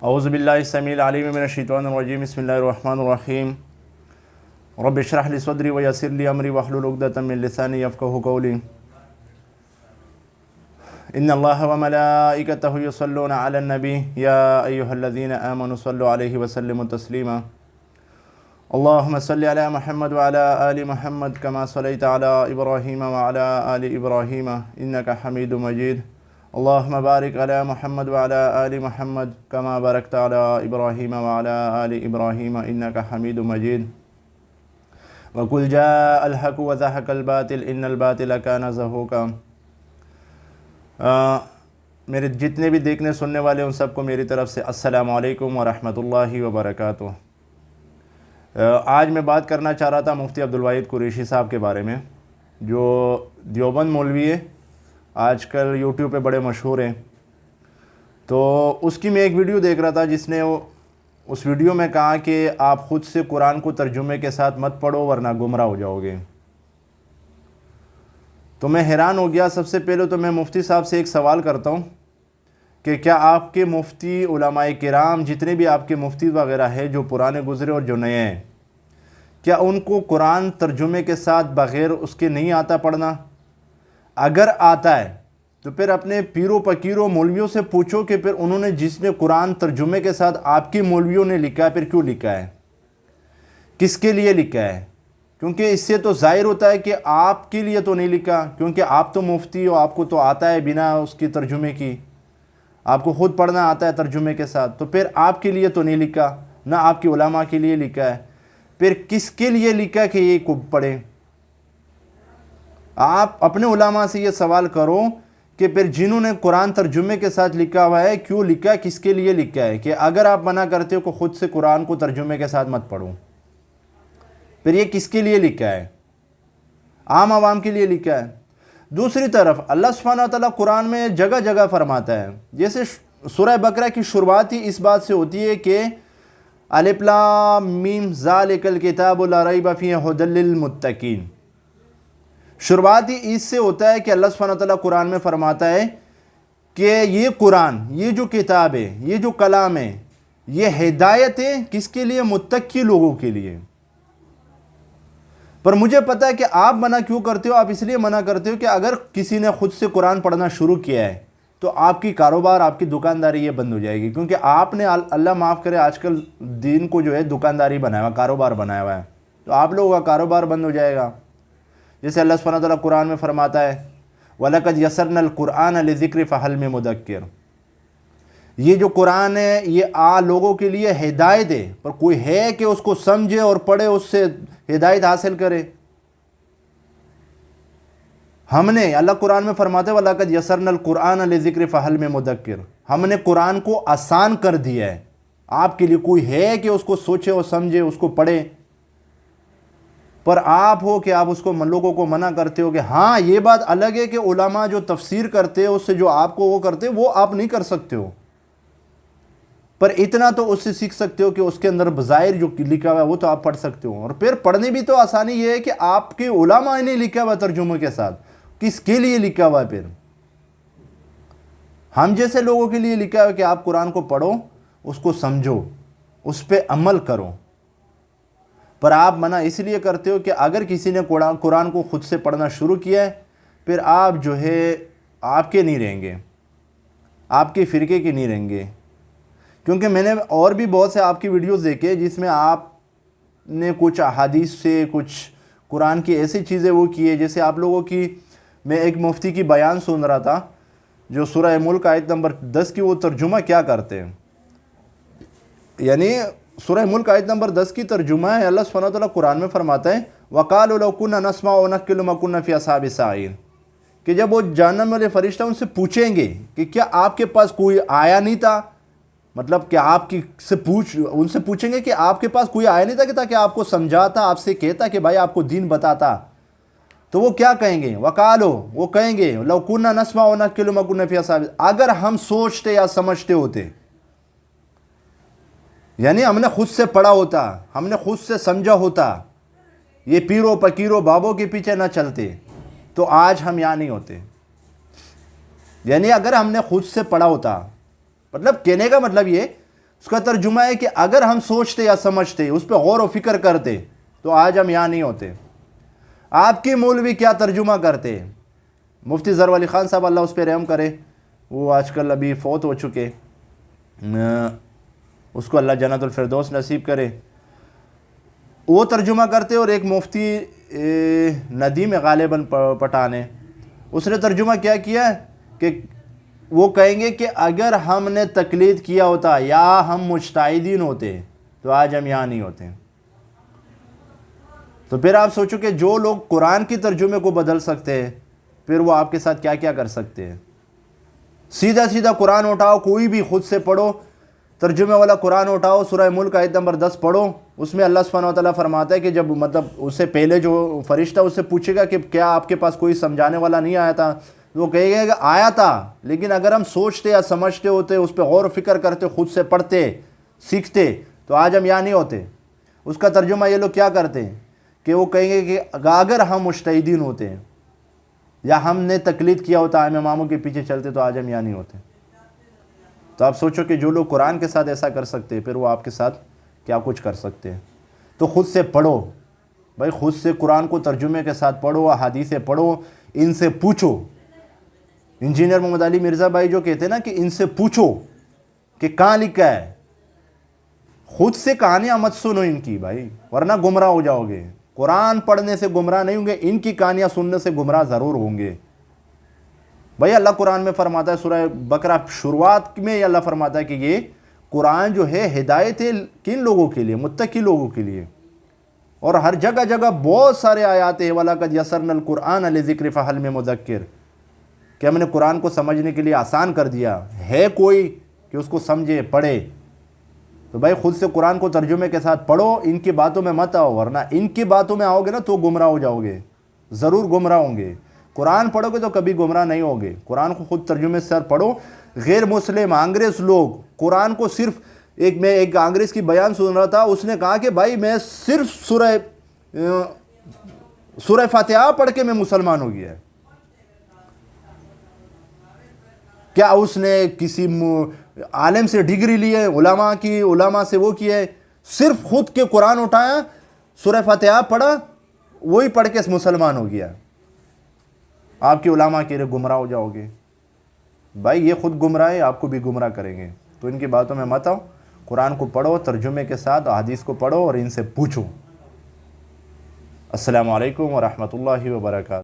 اعوذ باللہ السمیع العلیم من الشیطان الرجیم بسم اللہ الرحمن الرحیم رب اشرح لی صدری ویسر لی امری واحلل عقدۃ من لسانی یفقهوا قولی ان اللہ وملائکتہ یصلون علی النبی یا ایہا الذین آمنوا صلوا علیہ وسلموا تسلیما اللہم صل علی محمد وعلی آل محمد کما صلیت علی ابراہیم وعلی آل ابراہیم انک حمید مجید اللہم بارک علی محمد وعلی آل محمد کما بارکت علی ابراہیم وعلی آل ابراہیم انک حمید مجید وقل جاء الحق وزهق الباطل ان الباطل کان زہوقا۔ میرے جتنے بھی دیکھنے سننے والے ان سب کو میری طرف سے السلام علیکم ورحمۃ اللہ وبرکاتہ۔ آج میں بات کرنا چاہ رہا تھا مفتی عبدالواحد قریشی صاحب کے بارے میں، جو دیوبند مولوی ہے، آج کل یوٹیوب پہ بڑے مشہور ہیں۔ تو اس کی میں ایک ویڈیو دیکھ رہا تھا جس نے اس ویڈیو میں کہا کہ آپ خود سے قرآن کو ترجمے کے ساتھ مت پڑھو ورنہ گمراہ ہو جاؤ گے۔ تو میں حیران ہو گیا۔ سب سے پہلے تو میں مفتی صاحب سے ایک سوال کرتا ہوں کہ کیا آپ کے مفتی علماء کرام جتنے بھی آپ کے مفتی وغیرہ ہیں جو پرانے گزرے اور جو نئے ہیں، کیا ان کو قرآن ترجمے کے ساتھ بغیر اس کے نہیں آتا پڑھنا؟ اگر آتا ہے تو پھر اپنے پیروں فقیروں مولویوں سے پوچھو کہ پھر انہوں نے جس نے قرآن ترجمے کے ساتھ آپ کے مولویوں نے لکھا ہے پھر کیوں لکھا ہے، کس کے لیے لکھا ہے؟ کیونکہ اس سے تو ظاہر ہوتا ہے کہ آپ کے لیے تو نہیں لکھا، کیونکہ آپ تو مفتی ہو، آپ کو تو آتا ہے بنا اس کی ترجمے کی، آپ کو خود پڑھنا آتا ہے ترجمے کے ساتھ، تو پھر آپ کے لیے تو نہیں لکھا، نہ آپ کے علماء کے لیے لکھا ہے، پھر کس کے لیے لکھا کہ یہ کو پڑھیں؟ آپ اپنے علماء سے یہ سوال کرو کہ پھر جنہوں نے قرآن ترجمے کے ساتھ لکھا ہوا ہے کیوں لکھا ہے، کس کے لیے لکھا ہے؟ کہ اگر آپ منع کرتے ہو کہ خود سے قرآن کو ترجمے کے ساتھ مت پڑھو، پھر یہ کس کے لیے لکھا ہے؟ عام عوام کے لیے لکھا ہے۔ دوسری طرف اللہ سبحانہ وتعالیٰ قرآن میں جگہ جگہ فرماتا ہے، جیسے سورہ بقرہ کی شروعات ہی اس بات سے ہوتی ہے کہ الف لام میم ذالک الکتاب لا ریب فیہ ھدی للمتقین۔ شروعات ہی اس سے ہوتا ہے کہ اللہ سبحانہ وتعالیٰ قرآن میں فرماتا ہے کہ یہ قرآن، یہ جو کتاب ہے، یہ جو کلام ہے، یہ ہدایت ہے کس کے لیے؟ متقی لوگوں کے لیے۔ پر مجھے پتا ہے کہ آپ منع کیوں کرتے ہو؟ آپ اس لیے منع کرتے ہو کہ اگر کسی نے خود سے قرآن پڑھنا شروع کیا ہے تو آپ کی کاروبار، آپ کی دکانداری یہ بند ہو جائے گی، کیونکہ آپ نے اللہ معاف کرے آج کل دین کو جو ہے دکانداری بنایا ہوا، کاروبار بنایا ہوا ہے، تو آپ لوگوں کا کاروبار بند ہو جائے گا۔ جیسے اللہ سبحانہ وتعالیٰ قرآن میں فرماتا ہے وَلَقَدْ يَسَّرْنَا الْقُرْآنَ لِذِكْرِ فَهَلْ مِن مُدَّكِّرٍ۔ یہ جو قرآن ہے یہ لوگوں کے لیے ہدایت ہے، پر کوئی ہے کہ اس کو سمجھے اور پڑھے، اس سے ہدایت حاصل کرے؟ ہم نے، اللہ قرآن میں فرماتے ہیں وَلَقَدْ يَسَّرْنَا الْقُرْآنَ لِذِكْرِ فَهَلْ مِن مُدَّكِّرٍ، ہم نے قرآن کو آسان کر دیا ہے، آپ کے لیے کوئی ہے کہ اس کو سوچے اور سمجھے، اس کو پڑھے؟ پر آپ ہو کہ آپ اس کو لوگوں کو منع کرتے ہو کہ ہاں یہ بات الگ ہے کہ علماء جو تفسیر کرتے ہیں اس سے جو آپ کو وہ کرتے ہیں وہ آپ نہیں کر سکتے ہو، پر اتنا تو اس سے سیکھ سکتے ہو کہ اس کے اندر بظاہر جو لکھا ہوا ہے وہ تو آپ پڑھ سکتے ہو۔ اور پھر پڑھنے بھی تو آسانی یہ ہے کہ آپ کے علماء نے لکھا ہوا ترجمے کے ساتھ، کس کے لیے لکھا ہوا ہے؟ پھر ہم جیسے لوگوں کے لیے لکھا ہوا ہے کہ آپ قرآن کو پڑھو، اس کو سمجھو، اس پہ عمل کرو، پر آپ منع اس لیے کرتے ہو کہ اگر کسی نے قرآن کو خود سے پڑھنا شروع کیا ہے پھر آپ جو ہے آپ کے نہیں رہیں گے، آپ کے فرقے کے نہیں رہیں گے۔ کیونکہ میں نے اور بھی بہت سے آپ کی ویڈیوز دیکھے جس میں آپ نے کچھ احادیث سے، کچھ قرآن کی ایسی چیزیں وہ کی ہے، جیسے آپ لوگوں کی، میں ایک مفتی کی بیان سن رہا تھا جو سورہ ملک آیت نمبر 10 کی وہ ترجمہ کیا کرتے ہیں، یعنی سورہ ملک آیت نمبر 10 کی ترجمہ ہے، اللہ سبحانہ وتعالیٰ قرآن میں فرماتا ہے وَقَالُوا لَوْ كُنَّا نَسْمَعُ وَنَعْقِلُ مَا كُنَّا فِي أَصْحَابِ السَّعِيرِ، کہ جب وہ جہنم والے فرشتہ ان سے پوچھیں گے کہ کیا آپ کے پاس کوئی آیا نہیں تھا، مطلب کہ ان سے پوچھیں گے کہ آپ کے پاس کوئی آیا نہیں تھا کہ تاکہ آپ کو سمجھاتا، آپ سے کہتا کہ بھائی آپ کو دین بتاتا، تو وہ کیا کہیں گے؟ وَقَالُوا، وہ کہیں گے لَوْ كُنَّا نَسْمَعُ وَنَعْقِلُ مَا كُنَّا فِي أَصْحَابِ، اگر ہم سوچتے یا سمجھتے ہوتے، یعنی ہم نے خود سے پڑھا ہوتا، ہم نے خود سے سمجھا ہوتا، یہ پیروں فقیروں بابوں کے پیچھے نہ چلتے تو آج ہم یہاں نہیں ہوتے۔ یعنی اگر ہم نے خود سے پڑھا ہوتا، مطلب کہنے کا مطلب یہ اس کا ترجمہ ہے کہ اگر ہم سوچتے یا سمجھتے، اس پہ غور و فکر کرتے تو آج ہم یہاں نہیں ہوتے۔ آپ کے مولوی کیا ترجمہ کرتے؟ مفتی ظفر علی خان صاحب، اللہ اس پہ رحم کرے، وہ آج کل ابھی فوت ہو چکے، اس کو اللہ جنت الفردوس نصیب کرے۔ وہ ترجمہ کرتے، اور ایک مفتی ندیم غالباً پٹھان ہے، اس نے ترجمہ کیا کیا ہے کہ وہ کہیں گے کہ اگر ہم نے تقلید کیا ہوتا یا ہم مجتہدین ہوتے تو آج ہم یہاں نہیں ہوتے۔ تو پھر آپ سوچو کہ جو لوگ قرآن کی ترجمے کو بدل سکتے ہیں، پھر وہ آپ کے ساتھ کیا کیا کر سکتے ہیں۔ سیدھا سیدھا قرآن اٹھاؤ، کوئی بھی خود سے پڑھو، ترجمے والا قرآن اٹھاؤ، سورہ ملک آیت نمبر 10 پڑھو، اس میں اللہ سبحانہ وتعالیٰ فرماتا ہے کہ جب مطلب اس سے پہلے جو فرشتہ اس سے پوچھے گا کہ کیا آپ کے پاس کوئی سمجھانے والا نہیں آیا تھا، وہ کہے گا کہ آیا تھا، لیکن اگر ہم سوچتے یا سمجھتے ہوتے، اس پہ غور و فکر کرتے، خود سے پڑھتے سیکھتے تو آج ہم یہاں نہیں ہوتے۔ اس کا ترجمہ یہ لوگ کیا کرتے ہیں کہ وہ کہیں گے کہ اگر ہم مجتہدین ہوتے ہیں یا ہم نے تقلید کیا ہوتا، ہم اماموں کے پیچھے چلتے تو آج ہم یہاں نہیں ہوتے۔ تو آپ سوچو کہ جو لوگ قرآن کے ساتھ ایسا کر سکتے ہیں، پھر وہ آپ کے ساتھ کیا کچھ کر سکتے ہیں۔ تو خود سے پڑھو بھائی، خود سے قرآن کو ترجمے کے ساتھ پڑھو، احادیثیں پڑھو، ان سے پوچھو۔ انجینئر محمد علی مرزا بھائی جو کہتے ہیں نا کہ ان سے پوچھو کہ کہاں لکھا ہے، خود سے کہانیاں مت سنو ان کی بھائی، ورنہ گمراہ ہو جاؤ گے۔ قرآن پڑھنے سے گمراہ نہیں ہوں گے، ان کی کہانیاں سننے سے گمراہ ضرور ہوں گے۔ بھائی اللہ قرآن میں فرماتا ہے، سورہ بقرہ شروعات میں اللہ فرماتا ہے کہ یہ قرآن جو ہے ہدایت ہے کن لوگوں کے لیے؟ متقی لوگوں کے لیے۔ اور ہر جگہ جگہ بہت سارے آیات ہیں، وَلَقَدْ يَسَّرْنَا الْقُرْآنَ لِلذِّكْرِ فَهَلْ مِن مُدَّكِّرٍ، کہ ہم نے قرآن کو سمجھنے کے لیے آسان کر دیا، ہے کوئی کہ اس کو سمجھے پڑھے؟ تو بھائی خود سے قرآن کو ترجمے کے ساتھ پڑھو، ان کی باتوں میں مت آؤ، ورنہ ان کی باتوں میں آؤ گے نا تو گمراہ ہو جاؤ گے، ضرور گمراہ ہوں گے۔ قرآن پڑھو گے تو کبھی گمراہ نہیں ہوگے۔ قرآن کو خود ترجمے سے پڑھو۔ غیر مسلم انگریز لوگ قرآن کو صرف میں ایک انگریز کی بیان سن رہا تھا، اس نے کہا کہ بھائی میں صرف سورہ فاتحہ پڑھ کے میں مسلمان ہو گیا ہے۔ کیا اس نے کسی عالم سے ڈگری لی ہے، علماء سے وہ کیا ہے؟ صرف خود کے قرآن اٹھایا، سورہ فاتحہ پڑھا، وہی پڑھ کے مسلمان ہو گیا۔ آپ کے علماء کے لیے گمراہ ہو جاؤ گے۔ بھائی یہ خود گمراہ ہے، آپ کو بھی گمراہ کریں گے۔ تو ان کی باتوں میں مت آؤ، قرآن کو پڑھو ترجمے کے ساتھ، حدیث کو پڑھو اور ان سے پوچھو۔ السلام علیکم ورحمۃ اللہ وبرکاتہ۔